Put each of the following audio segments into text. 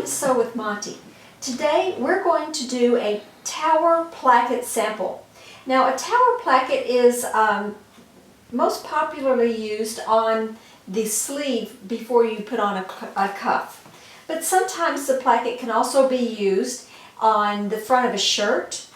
to Sew with Monty. Today we're going to do a Tower Placket sample. Now a Tower Placket is most popularly used on the sleeve before you put on a cuff. But sometimes the placket can also be used on the front of a shirt,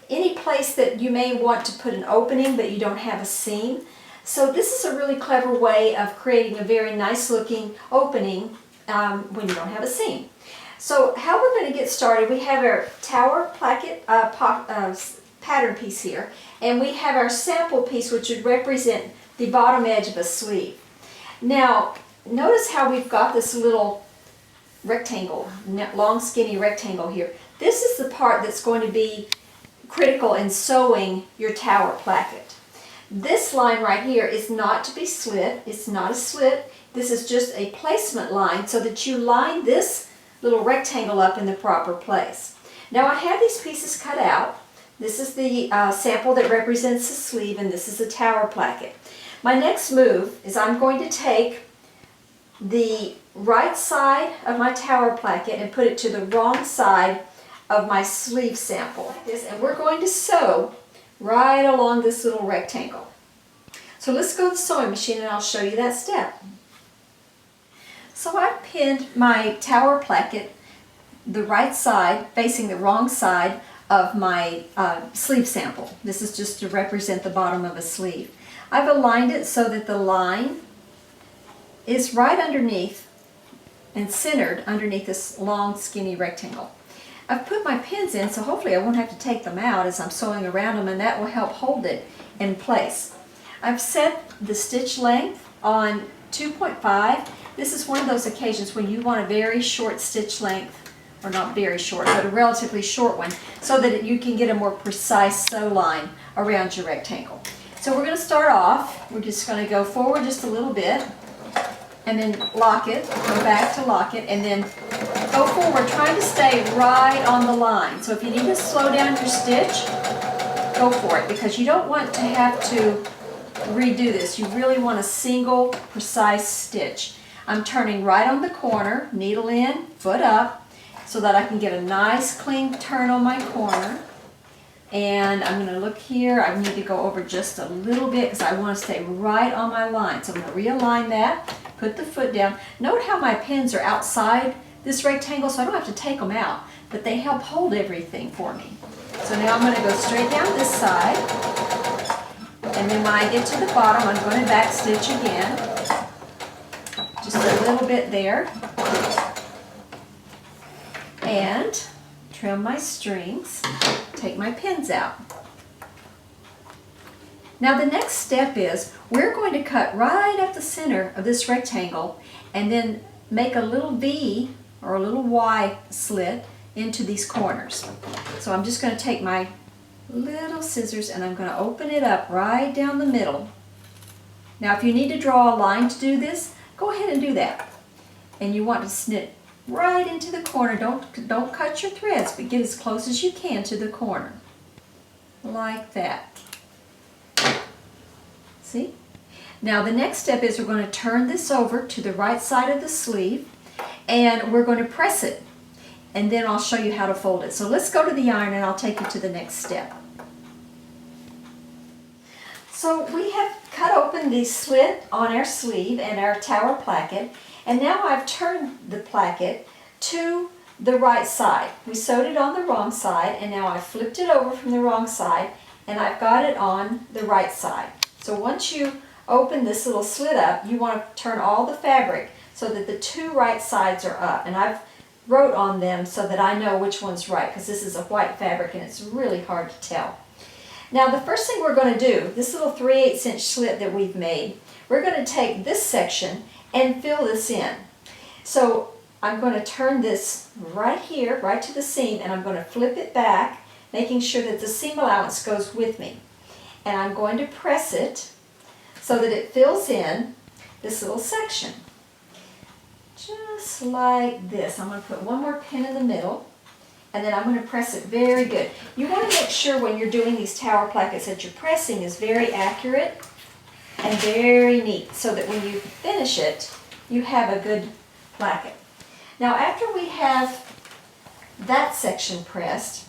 any place that you may want to put an opening but you don't have a seam. So this is a really clever way of creating a very nice looking opening when you don't have a seam. So how we're going to get started, we have our Tower Placket pattern piece here, and we have our sample piece which would represent the bottom edge of a sleeve. Now notice how we've got this little rectangle, long skinny rectangle here. This is the part that's going to be critical in sewing your Tower Placket. This line right here is not to be slit. It's not a slit. This is just a placement line so that you line this little rectangle up in the proper place. Now I have these pieces cut out. This is the sample that represents the sleeve, and this is the Tower Placket. My next move is I'm going to take the right side of my Tower Placket and put it to the wrong side of my sleeve sample. Like this, and we're going to sew right along this little rectangle. So let's go to the sewing machine and I'll show you that step. So I pinned my Tower Placket the right side facing the wrong side of my sleeve sample. This is just to represent the bottom of a sleeve. I've aligned it so that the line is right underneath and centered underneath this long skinny rectangle. I've put my pins in, so hopefully I won't have to take them out as I'm sewing around them, and that will help hold it in place. I've set the stitch length on 2.5. This is one of those occasions when you want a very short stitch length, or not very short, but a relatively short one, so that you can get a more precise sew line around your rectangle. So we're going to start off, we're just going to go forward just a little bit, and then lock it, go back to lock it, and then go forward, trying to stay right on the line. So if you need to slow down your stitch, go for it, because you don't want to have to redo this. You really want a single precise stitch. I'm turning right on the corner, needle in, foot up, so that I can get a nice clean turn on my corner. And I'm going to look here. I need to go over just a little bit because I want to stay right on my line. So I'm going to realign that, put the foot down. Note how my pins are outside this rectangle, so I don't have to take them out, but they help hold everything for me. So now I'm going to go straight down this side, and then when I get to the bottom, I'm going to back stitch again, just a little bit there, and trim my strings, take my pins out. Now the next step is we're going to cut right up the center of this rectangle and then make a little V or a little Y slit into these corners. So I'm just going to take my little scissors and I'm going to open it up right down the middle. Now if you need to draw a line to do this, go ahead and do that. And you want to snip right into the corner. Don't cut your threads, but get as close as you can to the corner. Like that. See? Now the next step is we're going to turn this over to the right side of the sleeve and we're going to press it. And then I'll show you how to fold it. So let's go to the iron and I'll take you to the next step. So we have cut open the slit on our sleeve and our Tower Placket, and now I've turned the placket to the right side. We sewed it on the wrong side, and now I've flipped it over from the wrong side and I've got it on the right side. So once you open this little slit up, you want to turn all the fabric so that the two right sides are up, and I've wrote on them so that I know which one's right, because this is a white fabric and it's really hard to tell. Now the first thing we're going to do, this little 3/8 inch slit that we've made, we're going to take this section and fill this in. So I'm going to turn this right here, right to the seam, and I'm going to flip it back, making sure that the seam allowance goes with me. And I'm going to press it so that it fills in this little section. Just like this. I'm going to put one more pin in the middle, and then I'm going to press it very good. You want to make sure when you're doing these Tower Plackets that your pressing is very accurate and very neat, so that when you finish it, you have a good placket. Now after we have that section pressed,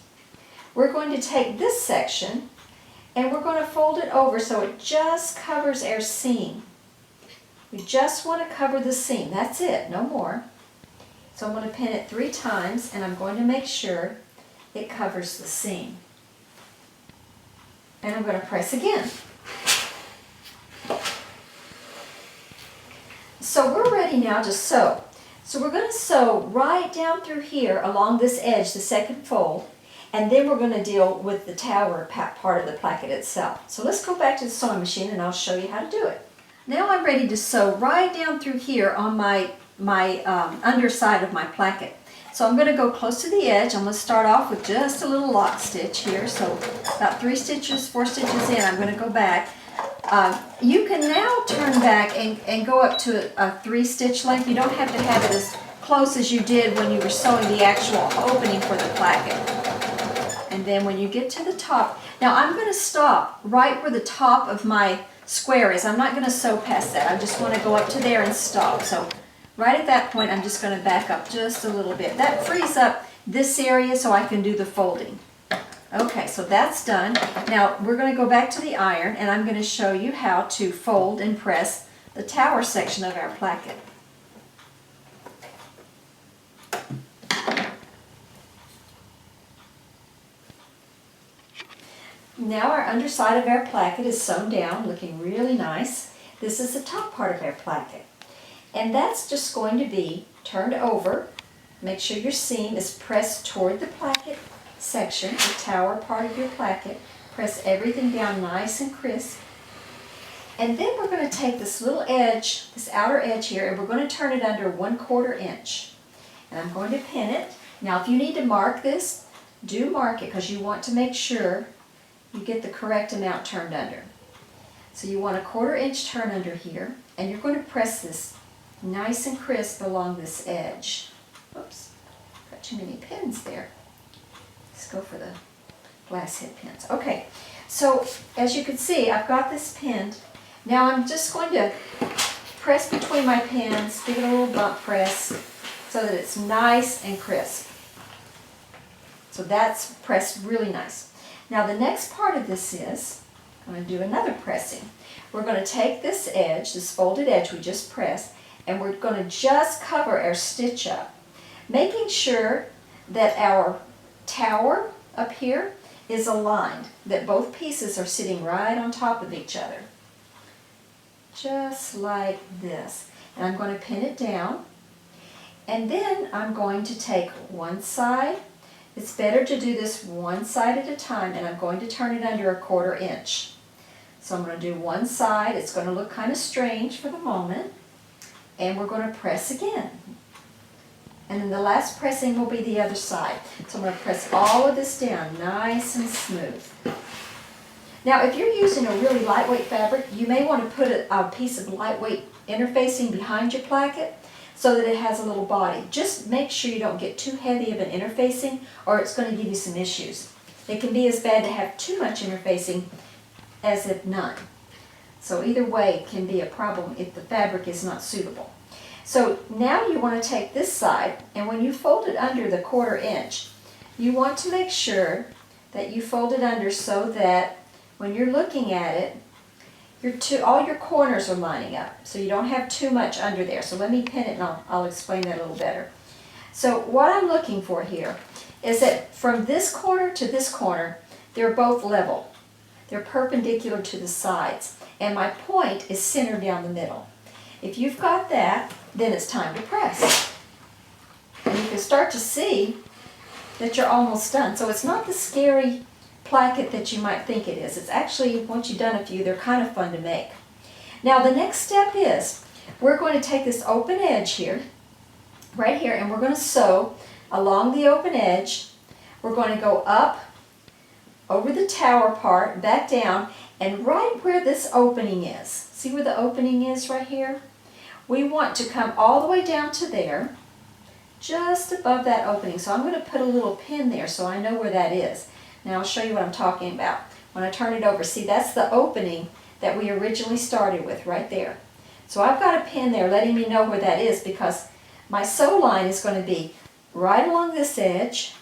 we're going to take this section and we're going to fold it over so it just covers our seam. We just want to cover the seam, that's it, no more. So I'm going to pin it 3 times and I'm going to make sure it covers the seam. And I'm going to press again. So we're ready now to sew. So we're going to sew right down through here along this edge, the second fold, and then we're going to deal with the tower part of the placket itself. So let's go back to the sewing machine and I'll show you how to do it. Now I'm ready to sew right down through here on my underside of my placket. So I'm going to go close to the edge. I'm going to start off with just a little lock stitch here. So about 3 stitches, 4 stitches in, I'm going to go back. You can now turn back and go up to a 3 stitch length. You don't have to have it as close as you did when you were sewing the actual opening for the placket. And then when you get to the top, now I'm going to stop right where the top of my square is. I'm not going to sew past that. I just want to go up to there and stop. So right at that point, I'm just going to back up just a little bit. That frees up this area so I can do the folding. Okay, so that's done. Now we're going to go back to the iron and I'm going to show you how to fold and press the tower section of our placket. Now our underside of our placket is sewn down, looking really nice. This is the top part of our placket. And that's just going to be turned over. Make sure your seam is pressed toward the placket section, the tower part of your placket. Press everything down nice and crisp. And then we're going to take this little edge, this outer edge here, and we're going to turn it under 1/4 inch. And I'm going to pin it. Now if you need to mark this, do mark it because you want to make sure you get the correct amount turned under. So you want a 1/4 inch turn under here, and you're going to press this nice and crisp along this edge. Oops, got too many pins there. Let's go for the glass head pins. Okay, so as you can see, I've got this pinned. Now I'm just going to press between my pins, give it a little bump press so that it's nice and crisp. So that's pressed really nice. Now the next part of this is, I'm going to do another pressing. We're going to take this edge, this folded edge we just pressed, and we're going to just cover our stitch up, making sure that our tower up here is aligned, that both pieces are sitting right on top of each other. Just like this. And I'm going to pin it down, and then I'm going to take one side. It's better to do this one side at a time, and I'm going to turn it under 1/4 inch. So I'm going to do one side. It's going to look kind of strange for the moment, and we're going to press again. And then the last pressing will be the other side. So I'm going to press all of this down nice and smooth. Now if you're using a really lightweight fabric, you may want to put a piece of lightweight interfacing behind your placket so that it has a little body. Just make sure you don't get too heavy of an interfacing or it's going to give you some issues. It can be as bad to have too much interfacing as if none. So either way can be a problem if the fabric is not suitable. So now you want to take this side, and when you fold it under the 1/4 inch, you want to make sure that you fold it under so that when you're looking at it, all your corners are lining up, so you don't have too much under there. So let me pin it and I'll explain that a little better. So what I'm looking for here is that from this corner to this corner, they're both level. They're perpendicular to the sides, and my point is centered down the middle. If you've got that, then it's time to press. And you can start to see that you're almost done. So it's not the scary placket that you might think it is. It's actually, once you've done a few, they're kind of fun to make. Now the next step is, we're going to take this open edge here, right here, and we're going to sew along the open edge. We're going to go up over the tower part, back down, and right where this opening is. See where the opening is right here? We want to come all the way down to there, just above that opening. So I'm going to put a little pin there so I know where that is. Now I'll show you what I'm talking about. When I turn it over, see, that's the opening that we originally started with right there. So I've got a pin there letting me know where that is because my sew line is going to be right along this edge,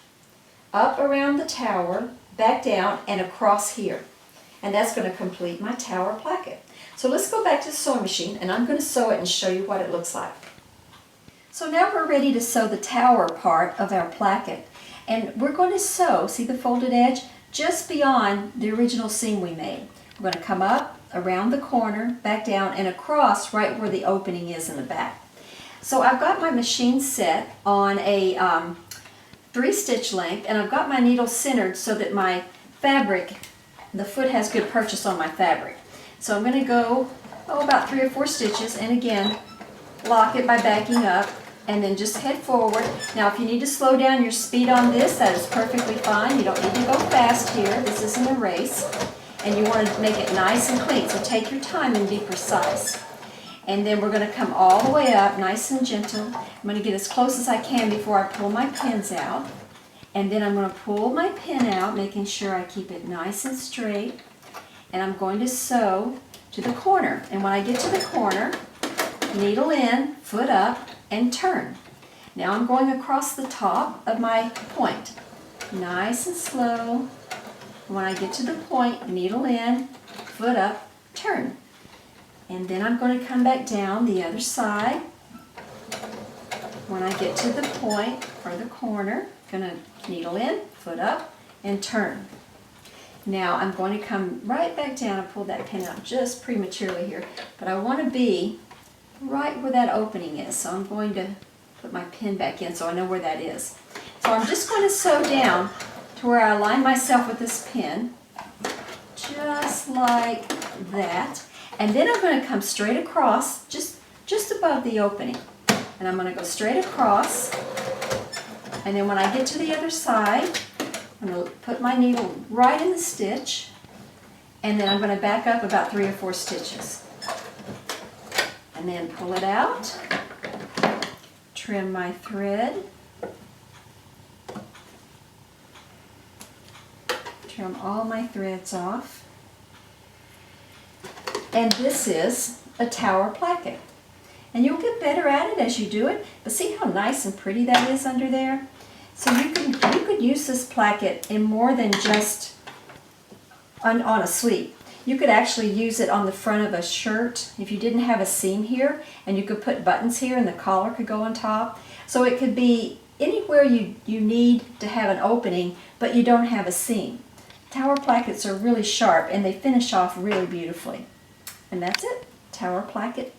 up around the tower, back down, and across here. And that's going to complete my tower placket. So let's go back to the sewing machine, and I'm going to sew it and show you what it looks like. So now we're ready to sew the tower part of our placket. And we're going to sew, see the folded edge, just beyond the original seam we made. We're going to come up, around the corner, back down, and across right where the opening is in the back. So I've got my machine set on a 3-stitch length, and I've got my needle centered so that my fabric, the foot has good purchase on my fabric. So I'm going to go about 3 or 4 stitches, and again lock it by backing up, and then just head forward. Now if you need to slow down your speed on this, that is perfectly fine. You don't need to go fast here. This isn't a race. And you want to make it nice and clean, so take your time and be precise. And then we're going to come all the way up, nice and gentle. I'm going to get as close as I can before I pull my pins out. And then I'm going to pull my pin out, making sure I keep it nice and straight. And I'm going to sew to the corner. And when I get to the corner, needle in, foot up, and turn. Now I'm going across the top of my point. Nice and slow. When I get to the point, needle in, foot up, turn. And then I'm going to come back down the other side. When I get to the point or the corner, I'm going to needle in, foot up, and turn. Now I'm going to come right back down and pull that pin out just prematurely here, but I want to be right where that opening is. So I'm going to put my pin back in so I know where that is. So I'm just going to sew down to where I align myself with this pin, just like that. And then I'm going to come straight across, just above the opening. And I'm going to go straight across. And then when I get to the other side, I'm going to put my needle right in the stitch. And then I'm going to back up about 3 or 4 stitches. And then pull it out, trim my thread, trim all my threads off. And this is a tower placket. And you'll get better at it as you do it, but see how nice and pretty that is under there? So you could use this placket in more than just on a sleeve. You could actually use it on the front of a shirt if you didn't have a seam here, and you could put buttons here and the collar could go on top. So it could be anywhere you need to have an opening, but you don't have a seam. Tower plackets are really sharp and they finish off really beautifully. And that's it. Tower placket